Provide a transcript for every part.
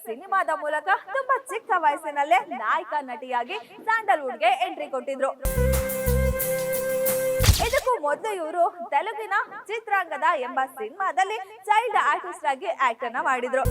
ಸಿನಿಮಾದ ಮೂಲಕ ತುಂಬಾ ಚಿಕ್ಕ ವಯಸ್ಸಿನಲ್ಲೇ ನಾಯಕ ನಟಿಯಾಗಿ ಸ್ಯಾಂಡಲ್ವುಡ್ಗೆ ಎಂಟ್ರಿ ಕೊಟ್ಟಿದ್ರು. ಇದಕ್ಕೂ ಮೊದಲು ಇವರು ತೆಲುಗಿನ ಚಿತ್ರಾಂಗದ ಎಂಬ ಸಿನಿಮಾದಲ್ಲಿ ಚೈಲ್ಡ್ ಆರ್ಟಿಸ್ಟ್ ಆಗಿ ಆಕ್ಟ್ ಅನ್ನ ಮಾಡಿದ್ರು.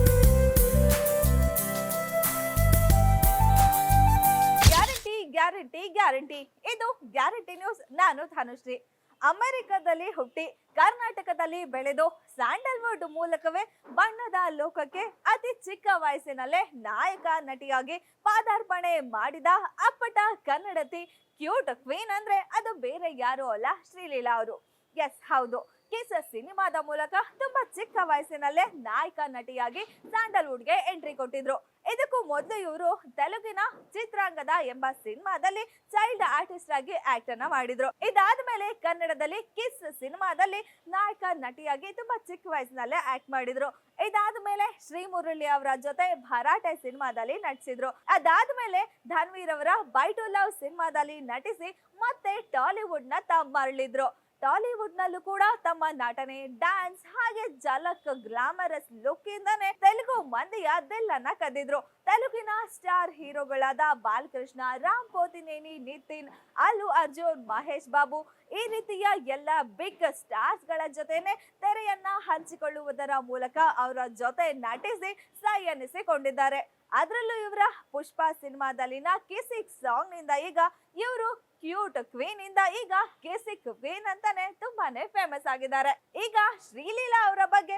ಗ್ಯಾರಂಟಿ ಗ್ಯಾರಂಟಿ ಗ್ಯಾರಂಟಿ, ಇದು ಗ್ಯಾರಂಟಿ ನ್ಯೂಸ್. ನಾನು ಧನುಶ್ರೀ. ಅಮೆರಿಕದಲ್ಲಿ ಹುಟ್ಟಿ ಕರ್ನಾಟಕದಲ್ಲಿ ಬೆಳೆದು ಸ್ಯಾಂಡಲ್ವುಡ್ ಮೂಲಕವೇ ಬಣ್ಣದ ಲೋಕಕ್ಕೆ ಅತಿ ಚಿಕ್ಕ ವಯಸ್ಸಿನಲ್ಲೇ ನಾಯಕ ನಟಿಯಾಗಿ ಪಾದಾರ್ಪಣೆ ಮಾಡಿದ ಅಪ್ಪಟ ಕನ್ನಡತಿ ಕ್ಯೂಟ್ ಕ್ವೀನ್ ಅಂದ್ರೆ ಅದು ಬೇರೆ ಯಾರು ಅಲ್ಲ, ಶ್ರೀಲೀಲಾ ಅವರು. ಎಸ್, ಹೌದು. ಕಿಸ್ ಸಿನಿಮಾದ ಮೂಲಕ ತುಂಬಾ ಚಿಕ್ಕ ವಯಸ್ಸಿನಲ್ಲೇ ನಾಯಕ ನಟಿಯಾಗಿ ಸ್ಯಾಂಡಲ್ವುಡ್ಗೆ ಎಂಟ್ರಿ ಕೊಟ್ಟಿದ್ರು. ಇದಕ್ಕೂ ಮೊದಲು ಇವರು ತೆಲುಗಿನ ಚಿತ್ರಾಂಗದ ಎಂಬ ಸಿನಿಮಾದಲ್ಲಿ ಚೈಲ್ಡ್ ಆರ್ಟಿಸ್ಟ್ ಆಗಿ ಆಕ್ಟ್ ಅನ್ನ ಮಾಡಿದ್ರು. ಇದಾದ್ಮೇಲೆ ಕನ್ನಡದಲ್ಲಿ ಕಿಸ್ ಸಿನಿಮಾದಲ್ಲಿ ನಾಯಕ ನಟಿಯಾಗಿ ತುಂಬಾ ಚಿಕ್ಕ ವಯಸ್ಸಿನಲ್ಲೇ ಆಕ್ಟ್ ಮಾಡಿದ್ರು. ಇದಾದ್ಮೇಲೆ ಶ್ರೀಮುರಳಿ ಅವರ ಜೊತೆ ಭರಾಟೆ ಸಿನಿಮಾದಲ್ಲಿ ನಟಿಸಿದ್ರು. ಅದಾದ್ಮೇಲೆ ಧನ್ವೀರ್ ಅವರ ಬೈ ಟು ಲವ್ ಸಿನಿಮಾದಲ್ಲಿ ನಟಿಸಿ ಮತ್ತೆ ಟಾಲಿವುಡ್ ನತ್ತ ಮರಳಿದ್ರು. ಟಾಲಿವುಡ್ ನಲ್ಲೂ ಕೂಡ ತಮ್ಮ ನಟನೆ, ಡ್ಯಾನ್ಸ್ ಹಾಗೆ ಝಲಕ್ ಗ್ಲಾಮರಸ್ ಲುಕ್ ಇಂದಾನೆ ತೆಲುಗು ಮಂದಿಯ ದಿಲ್ಲನ್ನ ಕದ್ದಿದ್ರು. ತೆಲುಗಿನ ಸ್ಟಾರ್ ಹೀರೋಗಳಾದ ಬಾಲಕೃಷ್ಣ, ರಾಮ್ ಪೋತಿನೇನಿ, ನಿತಿನ್, ಅಲ್ಲು ಅರ್ಜುನ್, ಮಹೇಶ್ ಬಾಬು ಈ ರೀತಿಯ ಎಲ್ಲ ಬಿಗ್ ಸ್ಟಾರ್ಸ್ ಗಳ ಜೊತೆನೆ ತೆರೆಯನ್ನ ಹಂಚಿಕೊಳ್ಳುವುದರ ಮೂಲಕ ಅವರ ಜೊತೆ ನಟಿಸಿ ಸೈ ಎನಿಸಿಕೊಂಡಿದ್ದಾರೆ. ಅದರಲ್ಲೂ ಇವರ ಪುಷ್ಪ ಸಿನಿಮಾದಲ್ಲಿನ ಕಿಸಿಕ್ ಸಾಂಗ್ ನಿಂದ ಈಗ ಇವರು ಕ್ಯೂಟ್ ಕ್ವೀನ್ ಇಂದ ಈಗ ಕಿಸಿಕ್ ಕ್ವೀನ್ ಅಂತಾನೆ ತುಂಬಾನೇ ಫೇಮಸ್ ಆಗಿದ್ದಾರೆ. ಈಗ ಶ್ರೀಲೀಲಾ ಅವರ ಬಗ್ಗೆ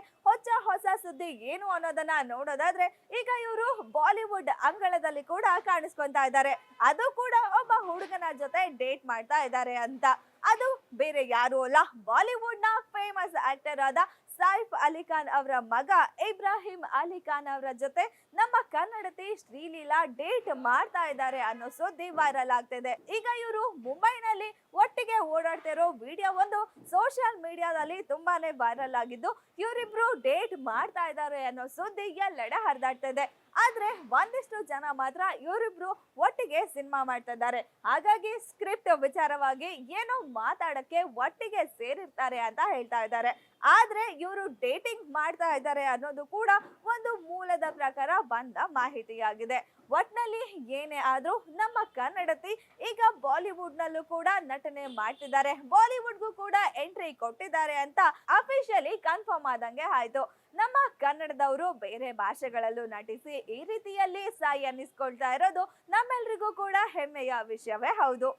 ಹೊಸ ಸುದ್ದಿ ಏನು ಅನ್ನೋದನ್ನ ನೋಡೋದಾದ್ರೆ, ಈಗ ಇವರು ಬಾಲಿವುಡ್ ಅಂಗಳದಲ್ಲಿ ಕೂಡ ಕಾಣಿಸ್ಕೊಂತಾ ಇದ್ದಾರೆ. ಅದು ಕೂಡ ಒಬ್ಬ ಹುಡುಗನ ಜೊತೆ ಡೇಟ್ ಮಾಡ್ತಾ ಇದ್ದಾರೆ ಅಂತ. ಅದು ಬೇರೆ ಯಾರು ಅಲ್ಲ, ಬಾಲಿವುಡ್ ನ ಫೇಮಸ್ ಆಕ್ಟರ್ ಆದ ಸೈಫ್ ಅಲಿ ಖಾನ್ ಅವರ ಮಗ ಇಬ್ರಾಹಿಂ ಅಲಿ ಖಾನ್ ಅವರ ಜೊತೆ ನಮ್ಮ ಕನ್ನಡತಿ ಶ್ರೀಲೀಲಾ ಡೇಟ್ ಮಾಡ್ತಾ ಇದ್ದಾರೆ ಅನ್ನೋ ಸುದ್ದಿ ವೈರಲ್ ಆಗ್ತಿದೆ. ಈಗ ಇವರು ಮುಂಬೈನಲ್ಲಿ ಒಟ್ಟಿಗೆ ಓಡಾಡ್ತಿರೋ ವಿಡಿಯೋ ಒಂದು ಸೋಷಿಯಲ್ ಮೀಡಿಯಾದಲ್ಲಿ ತುಂಬಾನೇ ವೈರಲ್ ಆಗಿದ್ದು, ಇವರಿಬ್ರು ಡೇಟ್ ಮಾಡ್ತಾ ಇದ್ದಾರೆ ಅನ್ನೋ ಸುದ್ದಿ ಎಲ್ಲೆಡೆ ಹರಿದಾಡ್ತಿದೆ. ಆದ್ರೆ ಒಂದಿಷ್ಟು ಜನ ಮಾತ್ರ ಇವರಿಬ್ರು ಒಟ್ಟಿಗೆ ಸಿನಿಮಾ ಮಾಡ್ತಾ ಇದ್ದಾರೆ, ಹಾಗಾಗಿ ಸ್ಕ್ರಿಪ್ಟ್ ವಿಚಾರವಾಗಿ ಏನೋ ಮಾತಾಡಕ್ಕೆ ಒಟ್ಟಿಗೆ ಸೇರಿರ್ತಾರೆ ಅಂತ ಹೇಳ್ತಾ ಇದ್ದಾರೆ. ಆದ್ರೆ ಇವರು ಡೇಟಿಂಗ್ ಮಾಡ್ತಾ ಇದ್ದಾರೆ ಅನ್ನೋದು ಕೂಡ ಒಂದು ಮೂಲದ ಪ್ರಕಾರ ಬಂದ ಮಾಹಿತಿಯಾಗಿದೆ. ಒಟ್ನಲ್ಲಿ ಏನೇ ಆದ್ರೂ ನಮ್ಮ ಕನ್ನಡತಿ ಈಗ ಬಾಲಿವುಡ್ ನಲ್ಲೂ ಕೂಡ ನಟನೆ ಮಾಡ್ತಿದ್ದಾರೆ, ಬಾಲಿವುಡ್ಗೂ ಕೂಡ ಎಂಟ್ರಿ ಕೊಟ್ಟಿದ್ದಾರೆ ಅಂತ ಅಫಿಷಿಯಲಿ ಕನ್ಫರ್ಮ್ ಆದಂಗೆ ಆಯ್ತು. ನಮ್ಮ ಕನ್ನಡದವರು ಬೇರೆ ಭಾಷೆಗಳಲ್ಲೂ ನಟಿಸಿ ಈ ರೀತಿಯಲ್ಲಿ ಸಾಯಿ ಅನ್ನಿಸ್ಕೊಳ್ತಾ ಇರೋದು ನಮ್ಮೆಲ್ರಿಗೂ ಕೂಡ ಹೆಮ್ಮೆಯ ವಿಷಯವೇ ಹೌದು.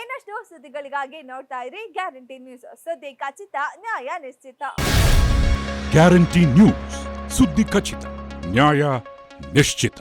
ಇನ್ನಷ್ಟು ಸುದ್ದಿಗಳಿಗಾಗಿ ನೋಡ್ತಾ ಇರಿ ಗ್ಯಾರಂಟಿ ನ್ಯೂಸ್. ಸುದ್ದಿ ಖಚಿತ, ನ್ಯಾಯ ನಿಶ್ಚಿತ. ಗ್ಯಾರಂಟಿ ನ್ಯೂಸ್, ಸುದ್ದಿ ಖಚಿತ, ನ್ಯಾಯ ನಿಶ್ಚಿತ.